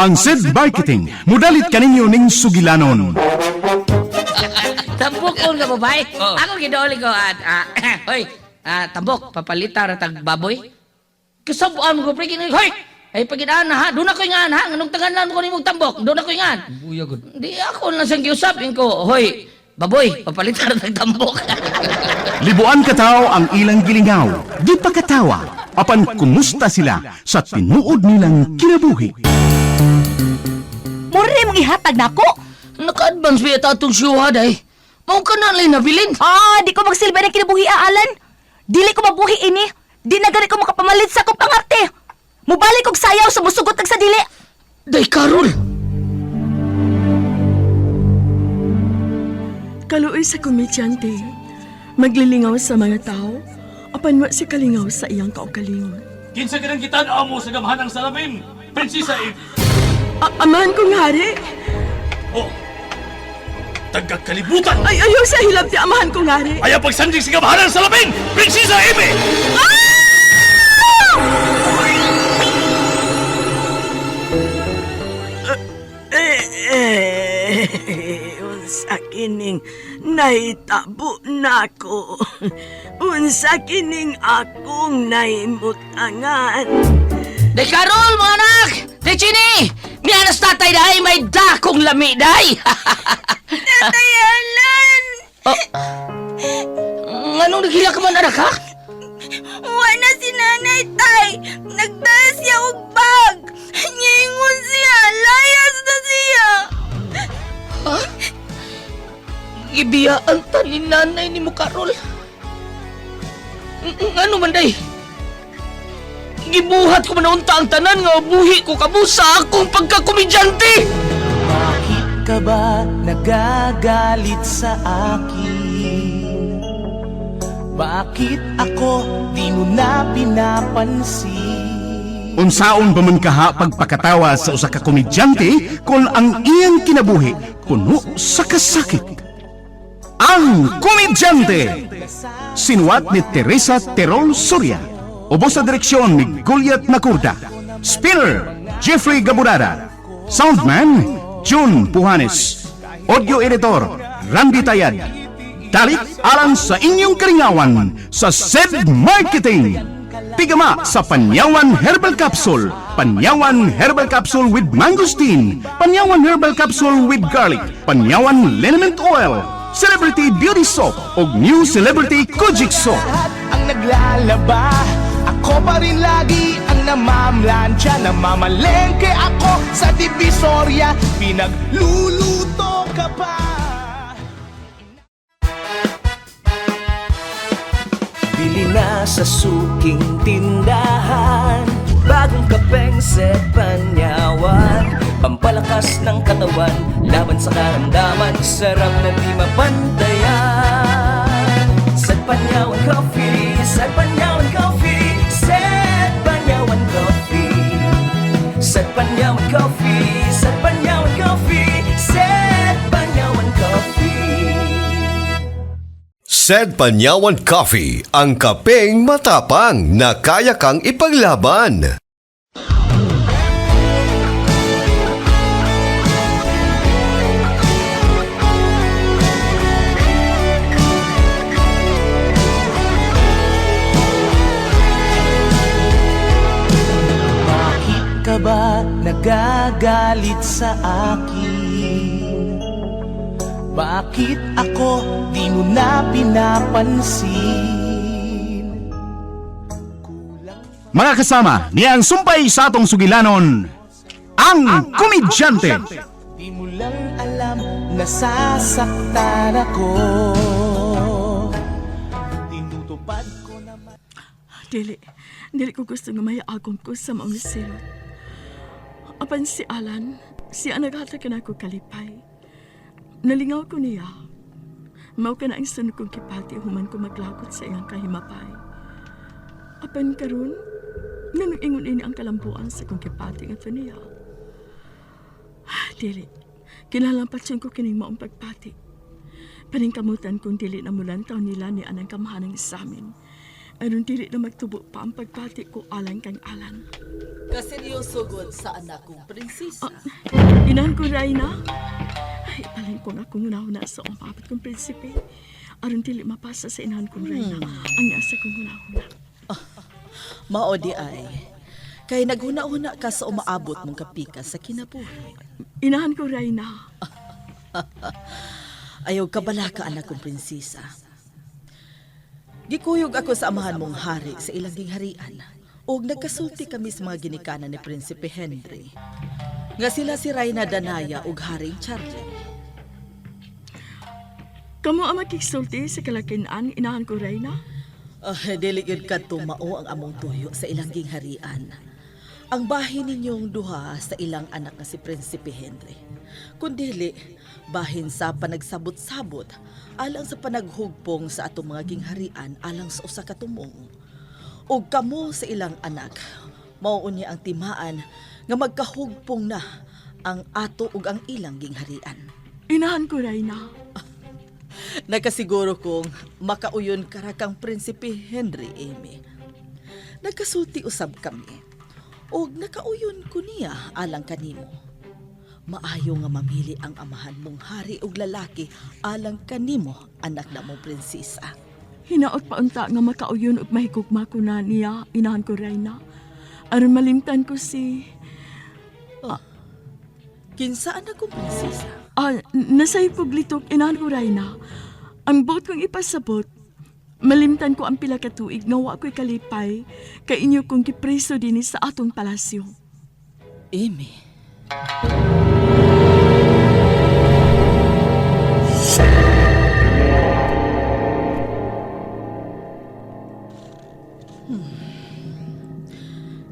Ang Zed Marketing, mudalit kaninyo ning sugilanon. Tambok ko nga babae. Oo. Ako gidauli ko at hoy, tambok papalita ra tag baboy. Kasabuan mo ko pre kini hoy. Ay pagidaan na ha, doon ako ingan ha, nganong tanganan ko nimong tambok, doon ako ingan. Buya gud. Di ako lang sang giusapin ko, hoy, baboy, papalita ra tag tambok. Libuan katao ang ilang gilingaw, di pa katawa, apan kumusta sila sa tinuod nilang kinabuhi. Mura rin mong ihatag na ako. Naka-advance ba ito itong syuha day? Mao ka na lang nabilin. Di ko magsilbi ng kinabuhi, Alan. Dili ko mabuhi ini. Di na gani ko makapamalit sa akong pangarte. Mubalik kog sayaw sa musugot sa dili. Day, Carol! Kaluoy sa komedyante, maglilingaw sa mga tao, apan wa si kalingaw sa iyang kaugalingon. Kinsa ganang gitan-aw mo sa gamhanang salamin, Prinsesa Eve. Amahan kong hari, Oh, tagakalibutan! ay ayaw sa hilab ti amahan kong hari. Ayaw pagsandig sa gamhanang salamin, Prinsesa Eve! Unsa kining naitabo nako. Unsa kining akong naimutangan. Day, Carol, mga anak! Day, Chini! Miyanas tatay dahi, may dakong lami dahi! Tatay Alan! Anong naghila ka man, anak, ha? Wala si nanay, tay. Nagdala siya og bag. Nyingon siya. Layas na siya. Ha? Ibiyaan ta ni nanay ni mo, Carol. Ano man, day? Gibuhat ko manaunta ang tanan nga buhi ko kabusa akong pagkakomedyante! Bakit ka ba nagagalit sa akin? Bakit ako di mo na pinapansin? Unsaon ba man kaha pagpakatawa sa usa ka komedyante kung ang iyang kinabuhi puno sa kasakit? Ang Komedyante! Sinuwat ni Teresa Terol Soria. Ubos sa direksyon ni Goliath Macurda. Spinner, Jeffrey Gaburada. Soundman, June Puhanes. Audio editor, Randy Tayad. Dalit alang sa inyong karingawan sa Zed Marketing. Pigama sa Panyawan Herbal Capsule. Panyawan Herbal Capsule with Mangosteen. Panyawan Herbal Capsule with Garlic. Panyawan Liniment Oil. Celebrity Beauty Soap o New Celebrity Kojic Soap. Lahat ang naglalaba, ako pa rin lagi ang namamlansya. Namamalengke ako sa Divisoria, pinagluluto ka pa. Bili na sa suking tindahan, bagong kapeng Zed Panyawan. Pampalakas ng katawan, laban sa karamdaman, sarap na di mapantayan. Zed Panyawan Coffee, Zed Panyawan Coffee, Zed Panyawan Coffee, Zed Panyawan Coffee, Zed Panyawan Coffee, Zed Panyawan Coffee. Zed Panyawan Coffee, ang kapeng matapang na kaya kang ipaglaban. Bakit ka ba nagagalit sa akin? Bakit ako di mo na pinapansin? Mga kasama, niyang sumpay sa atong sugilanon, ang Komedyante. Di mo lang alam, nasasaktan ako. Tinutupad ko naman. Dili ko gusto nga may agom ko sa mga silot. Apan si Alan, siya naghatag na ako kalipay. Nalingaw ko niya. Mao ka na ang sunod kong kipati human ko maglagot sa iyang kahimapay. Apan karon, nanuingon ini ang kalampuan sa kong kipati nga to niya. Dili, kinalampatsyon ko kining maong pagpati. Paningkamutan kong dili na mulantaw nila ni anang kamahanang sa amin. aron dili na magtubo pa ang pagpati ko alang kang Alan. Kaseryoso gud sa anak kong prinsesa. Inahan ko, Rayna. Ay, palin ko nga kung una sa umabot kong prinsipe. Aron dili mapasa sa inahan kong Rayna ang nasa kong una. Mao di ay. Kay naghuna-huna ka sa umaabot mong kapika sa kinabuhi. Inahan ko, Rayna. Ayaw kabala ka anak kong prinsesa. Gikuyog ako sa amahan mong hari sa ilang gingharian. Og nagkasulti kami sa mga ginikanan ni Prinsipe Henry. Nga sila si Rayna Danaya ug Haring Charlie. Kamu ang makiksulti sa kalakinan, inahan ko, Rayna? Dili gyud kadto mao ang among tuyo sa ilang gingharian. Ang bahin ninyong duha sa ilang anak nga si Prinsipe Henry. Kundili, bahin sa panagsabot-sabot alang sa panaghugpong sa atong mga gingharian alang sa usa ka tumong. Og kamo sa ilang anak, mao unya ang timaan nga magkahugpong na ang ato ug ang ilang gingharian. Inahan ko, Rayna. Nagkasiguro kong makauyon karakang Prinsipe Henry, Amy. Nagkasulti usab kami. Og nakauyon ko niya alang kanimo. Maayo nga mamili ang amahan mong hari ug lalaki alang kanimo, anak na mong prinsesa. Hinaot pa unta nga makauyon ug mahigugma ko na niya, inahan ko, Rayna. Aron malimtan ko si... Kinsa anak kong prinsesa? Nasay puglitok, inahan ko, Rayna. Ang buot kong ipasabot, malimtan ko ang pila ka tuig nga wa ko'y kalipay kay inyo kong gipreso din sa atong palasyo. Amy.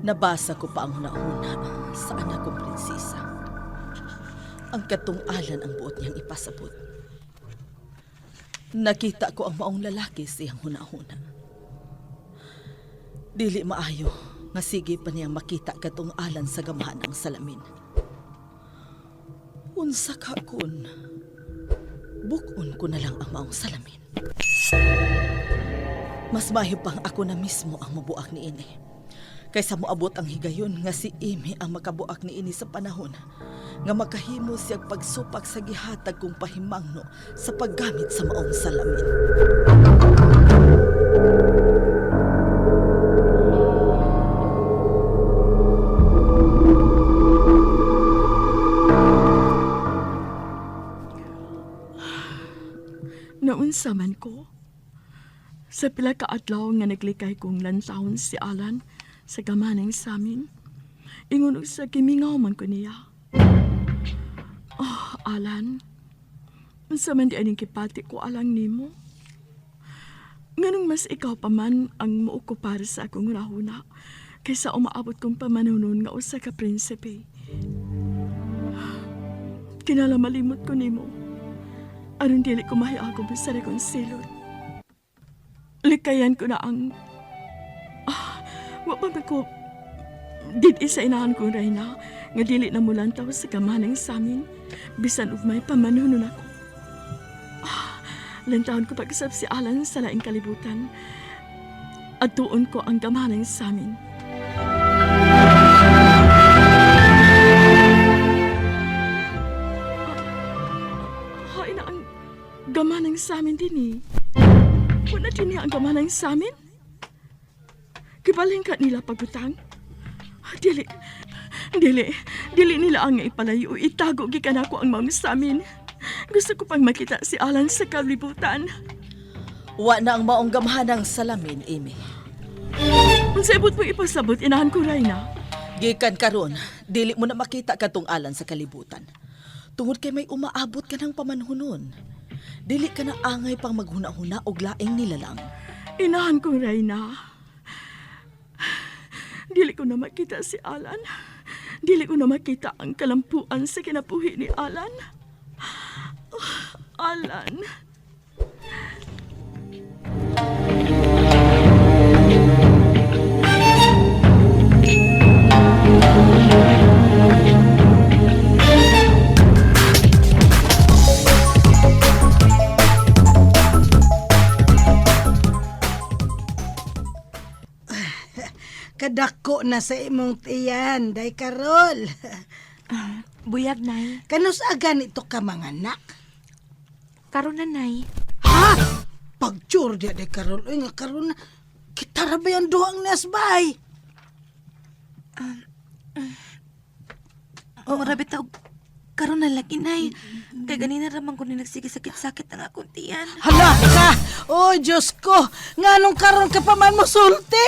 Nabasa ko pa ang huna-huna sa anak kong prinsesa. Ang katunggalan ang buot niyang ipasabot. Nakita ko ang maong lalaki siyang huna-huna. Dili maayo nga sige pa niyang makita katunggalan sa gamahan ng salamin. Unsa ka kun, bukon ko na lang ang maong salamin. Mas mayo pang ako na mismo ang mabuak ni ini. Kaysa moabot ang higayon nga si Amy ang makabuak ni ini sa panahon nga makahimo siyang pagsupak sa gihatag kong pahimangno sa paggamit sa maong salamin. Naunsa man ko. Sa pila ka adlaw nga naglikay kong lantawon si Alan sa gamaning samin, ingon sa gimingaw man ko niya. Oh, Alan, unsa man di aning kipati ko alang nimo? Nganong mas ikaw pa man ang maokupar sa akong rahuna kaysa umaabot kong pamanunon nga usa ka prinsipe. Kinala malimot ko nimo. Aron dili ko mahiagom sa rekong silot. Likayan ko na ang... wa pa ko... Did isa inahan kong Rayna nga dili na mulantaw sa kamanang samin bisan ug may pamanunon ako. Lantawon ko pag-usap si Alan sa laing kalibutan at tuon ko ang kamanang samin. Hay na ang gamanang samin din eh. Wala din niya ang gamanang samin? Kibaling ka nila pagutang? Dili nila ang ipalayo. Itago gikan ako ang mga samin. Gusto ko pang makita si Alan sa kalibutan. Wa na ang maong gamhanang salamin, Amy. Kung saibot mo ipasabot, inahan ko, Rayna. Gikan karon, dili mo na makita katong Alan sa kalibutan. Tungod kay may umaabot ka ng pamanhunon. Dili ka na angay pang maghuna-huna og laing nilalang. Inahan ko, Rayna. Dili ko na makita si Alan. Dili ko na makita ang kalampuan sa kinabuhi ni Alan. Alan. dako na sa imong tiyan, day Karol. Buyag, Nay. Kanus agan ito ka mga anak? Karon na, Nay. Ha? Pagtsur dia, day Karol. Uy, nga karon na. Kita ra ba yung duhang nasbay? Marabi tao, karon na lagi, Nay. Kaya ganina raman ko na nagsigisakit-sakit ang akong tiyan. Hala ka! Oh, Diyos ko! Nganong karon ka pa man musulti?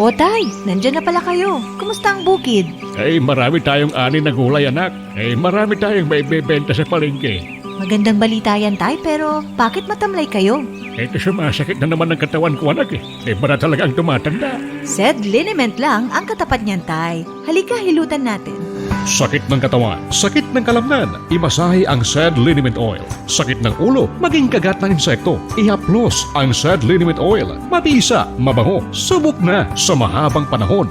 O, Tay, nandyan na pala kayo. Kumusta ang bukid? Marami tayong ani na gulay, anak. Marami tayong may bebenta sa palengke. Magandang balita yan, Tay, pero bakit matamlay kayo? Sumasakit na naman ang katawan ko, anak. Para talagang tumatanda. Said liniment lang ang katapat niyan, Tay. Halika, hilutan natin. Sakit ng katawan, sakit ng kalamnan, imasahe ang Sad Liniment Oil. Sakit ng ulo, maging kagat ng insekto, ihaplos ang Sad Liniment Oil. Mabisa, mabango, subok na sa mahabang panahon.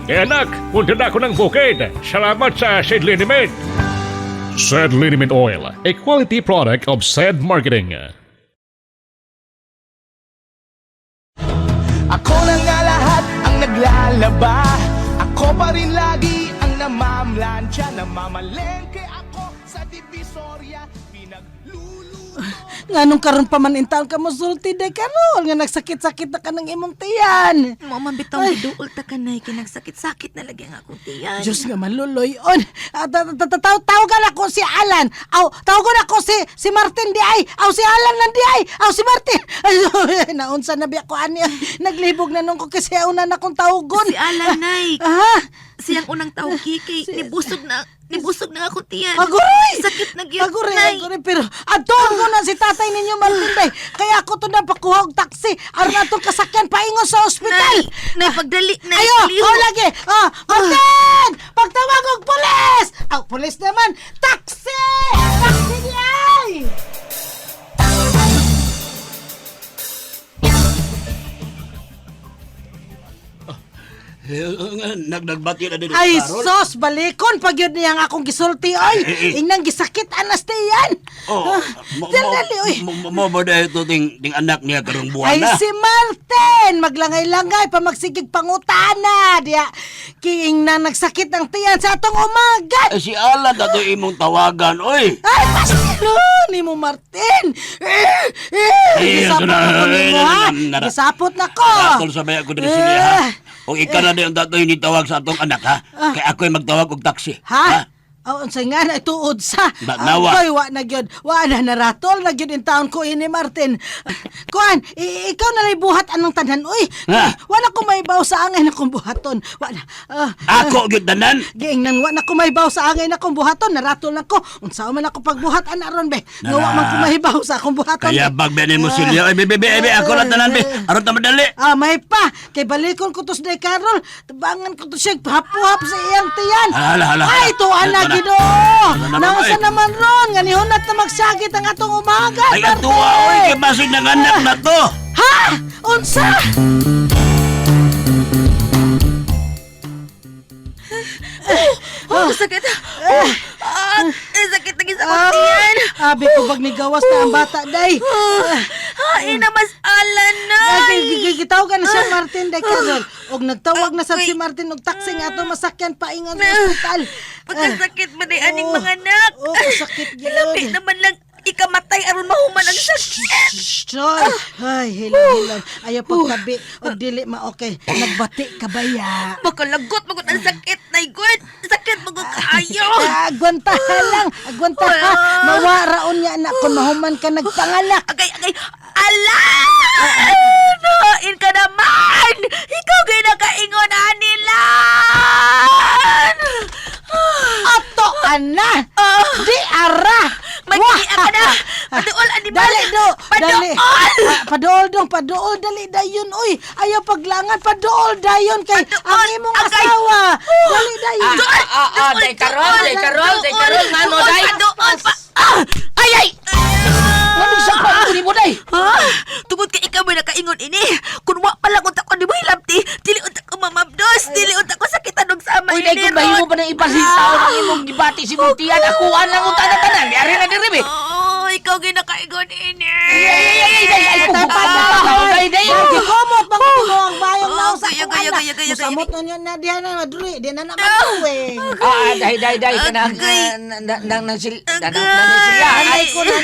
Anak, punta na ako ng bukid. Salamat sa Sad Liniment. Sad Liniment Oil, a quality product of Sad Marketing. Ako na nga lahat ang naglalaba. Ako pa rin lagi ang namamlansya. Namamalengke ako sa Divisoria. Pinagluluto. Nganong karon pa man intaon ka musulti, day Karol. Nga nagsakit-sakit na ka ng imong tiyan. Mama, bitaw, giduol ta ka, Nay. Kinagsakit-sakit na lagi ang akong tiyan. Diyos nga maluloy-on. Tawagan ako si Alan. Tawagan ako si Martin di ay. Si Alan lang di ay. Si Martin. Naunsa na biya ko ani. Naglibog na nung ko kasi una na kong tawagon. Si Alan, Nay. Siyang unang tawag kay nibusog na ako tiyan. Agoy! Sakit na gyud, Agoy, Nay. pero adon ko na si tatay ninyo Martin day. Kaya ako to na pakuha og taxi. Aron atong kasakyan paingon sa ospital. Nay, pagdali, Nay. Ayo, paliw. lagi. Martin! Pagtawag og pulis! Pulis naman. Taxi! Taxi di ay! Nagbati na din Ay, sos, balikon pag yun niyang akong gisulti, oy. Inang gisakit, anas na yan. Dali, oy. Mo ba dahil ito ting anak niya karong buwan Ay, na? si Martin, maglangay-langay, pa magsigig pangutana. Diya, kiing na nagsakit ng tiyan sa atong umagat. Si Alan dato imong tawagan, oy. Ay, pastilo ni mo, Martin. Gisapot na ko ni mo, ha? Gisapot na ko. Tol sabay ako diri sini ha. O ikaw na din ang dato yung nitawag sa atong anak ha. Kaya ako'y magtawag og taxi. Ha? Unsay nga na ituod sa. Nawa. Ay, wa na gyud. Wa na naratol na gyud in taon ko ini Martin. Kuan, ikaw na lay buhat anong tanan uy. Wala ko maibaw sa angay na kong buhaton. Wa na. Ako gyud tanan. Giing nang wa na ko maibaw sa angay na kong buhaton, naratol na ko. Unsa man ako pagbuhat ana ron be. Nga wa man ko maibaw sa akong buhaton. Kaya bagbenin mo silya. Ay, bebe, ako lang tanan be. Aron ta madali. May pa. Kay balikon ko tos day Carol. Tabangan ko to siya hapuhap sa iyang tiyan. Hala. Ay, tuwa na Ginoo. Nausa naman ron. Ganihunat na magsagit ang atong umaga. Ay, atuwa, oy. Kaya basig ng anak na to. Ha? Unsa? Sakit. Sakit lagi sa akong tiyan. Abi ko bag ni gawas na ang bata, day. Ina mas Alan, Nay. Gitawagan na siya Martin, day Carol. Og nagtawag na sa si Martin og taxi nga ato masakyan paingon sa ospital. Pagkasakit ba di aning mga anak? Sakit gyud. Labi naman lang ikamatay aron mahuman ang sakit. Choy. Ay, hilang. Ayaw pagtabi og dili ma okay. Nagbati ka ba ya? Makalagot magud ang sakit, Nay good. Sakit magud kaayo. Agwanta lang. Agwanta ha. Mawaraon niya anak kung mahuman ka nagpanganak. Agay. Alan! Nain ka naman! Ikaw ginakaingon anilan! Ato ana! Di ara! Magkili ka na! Paduol, animal! Dali do! Paduol! Paduol! Dali dayon, uy! Ayaw paglangan, paduol dayon kay ang imong Agay. asawa! Dali dayon! Day Karol, ngano day? Ay! Anong sakit ni mo day? Tungod kay ikaw may nakaingon ini. Kung wa pala kung tako di mo hilabti, dili unta ko mamabdos, dili unta ko sakitan og sama Uy, day kung mahimo pa ng ipasintaw ng imong gibati si Mutian, akuan lang unta na tanan. Di ari na diri be. Oy, ikaw ginakaigon ini. Lagi kumot bang mo ang bayang na usa Gaya, kong gaya, anak. gaya, gaya, Musamot nun yun na diyan na maduri. Di na naman tuwing. Day, kanang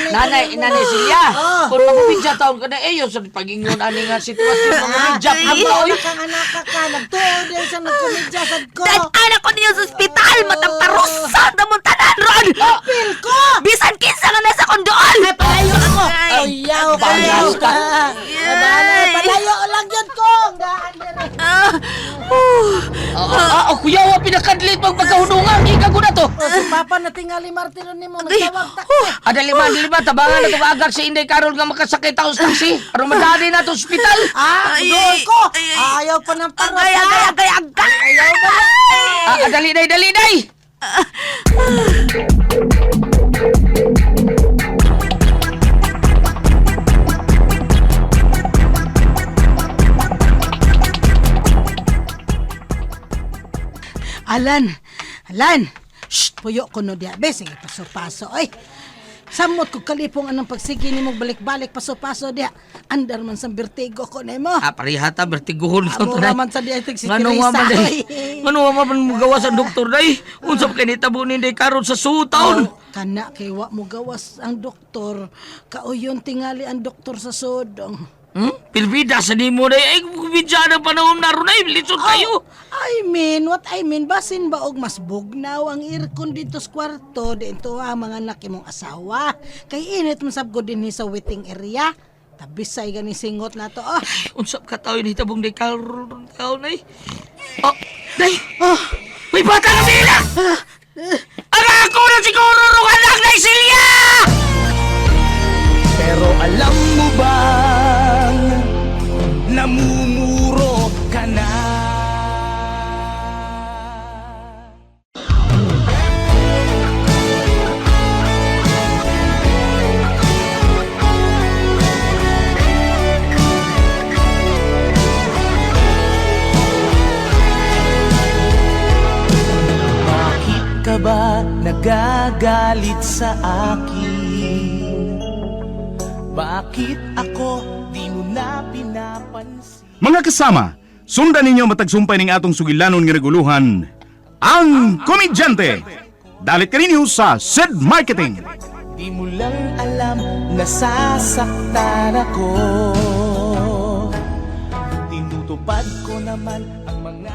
nanay Silya. Kung magpinsa taon ka na iyo sa pagingon ani nga sitwasyon magpinsa ka Ang ba, oy? kang anak ka. Nagtuod din sa nagkumidya sad ko. Dan anak ko niya sa ospital, matamparusan na mong tanan ron. Pil ko! Bisan kinsa nga nasa kondool. Ay, palayo ako! Ay, Ayaw, Balas ka. Palayo lang yun ko! Gaan din Kuya, wa pinakadlit magpagkahunungan. Ika ko na to. Si Papa na tingali Martino ni mo. Nagtawag ta. Adalima, tabangan na itong agak sa Inday Karol nga makasakit ako sa taxi. Aron madali na ito ospital. Doon ko! Ayaw pa ng paros. Ayaw ba? Dali, day. Alan! Shh! Puyo ko no diya. Sige, paso-paso. Ay! Samot ko kalipong anong pagsigi ni mo balik-balik paso-paso diya. Andar man sa vertigo ko na mo. Parihata, bertiguhon ko Amo to, day. raman sa diya tig si Ngano nga man, day? Teresa. Ngano nga man mo gawa sa doktor, day? Unsap kay nitabo ni Inday Karol sa sutaon. Kana kay wa mo gawas ang doktor. Kauyon tingali ang doktor sa sodong. Pilbida sa di mo, day. Ay, bidya ng panahon na ron, ay. Lisod kayo. What I mean, basin ba og mas bugnaw ang aircon dito sa kwarto, di ito mga anak imong asawa. Kay init man sab ko din sa waiting area. Tabisay gani singot na to. Unsap ka tao ni tabong Inday Karol tao, day. Day. May bata na sila! Ako na siguro nung anak na Silya! Pero alam mo bang namumuro ka na? Bakit ka ba nagagalit sa akin? Bakit ako di mo na pinapansin? Mga kasama, sundan ninyo matagsumpay ning atong sugilanon nga reguluhan, ang komedyante. Dalit kaninyo sa SED Marketing. Di mo lang alam, nasasaktan ako. Tinutupad ko naman ang mga